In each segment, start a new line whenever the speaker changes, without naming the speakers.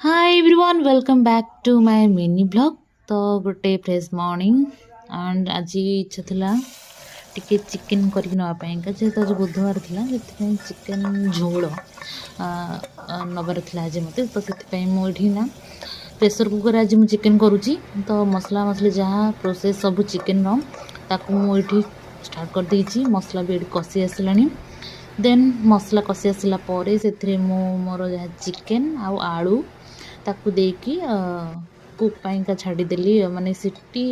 Hi everyone welcome back to my mini blog. तो गोटे fresh morning and आज इच्छा था टिके चिकेन करके नापाई जेहेतु आज बुधवार था से चिकेन झोल नबार था आज मत तो से मुझे ना प्रेसर कुकर आज मुझे चिकेन करुँची। तो मसला मसली जहाँ प्रोसेस सब चिकेन मुझे स्टार्ट कर देती मसला भी ये कषि आसला देन मसला कषि आसला से मोर जहाँ चिकेन आलू ताकू देकी कुक पाइंका छाड़देली माने सीटी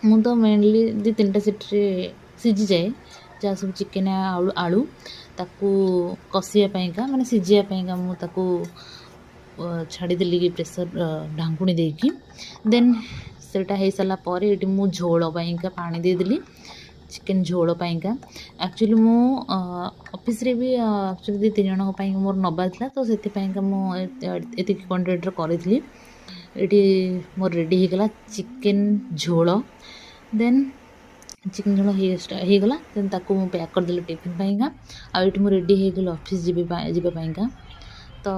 मु तो मेनली दी तीन टा सीटी सीझी जाए जहाँ सब चिकेन आलू आलू ताकू कषियापाइंका माने सीझापाइंका मु ताकू छाड़देली कि प्रेसर ढांकुणी देकी देन सेटा हो सारा पर ये मु झोल पाइंका पानी देदेली चिकेन झोल पाइंका एक्चुअली मु ऑफिस रे भी एक्चुअली दी तीन जन मोर नबार था तो से ये क्वांटिटी करी ये मोर रेडी होगला चिकेन झोल देन चिकेन झोल होगला देन ताकू मु पैक करदेली टिफिन पाइंका आठ मु रेडी होगली ऑफिस जीवापाइंका। तो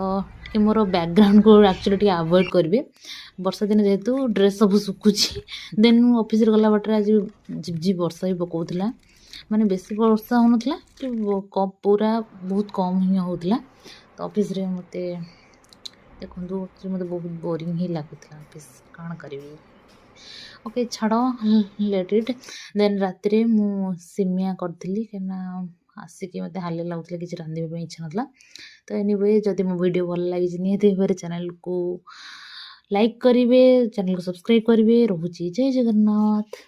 कि मोर बैकग्राउंड को एक्चुअली टी अवॉइड करेंगे वर्षा दिन जेहेतु ड्रेस सब सुखुची देन ऑफिस गला बाटर आज झिपझिप वर्षा भी पकाउला माने बेसी वर्षा होनथला कि पूरा बहुत कम ही होता। तो ऑफिस रे मते देखो मत बहुत बोरिंग ही लगुला ऑफिस कौन करी ओके छाड़ लेट इट देन रात मु सिमिया करी कहीं आसिक मत हाल लगुला कि रांधे इच्छा ना। तो एनीवे जदि मो वीडियो भल लगी निहती भाव चैनल को लाइक करेंगे चैनल को सब्सक्राइब करेंगे रोची जय जगन्नाथ।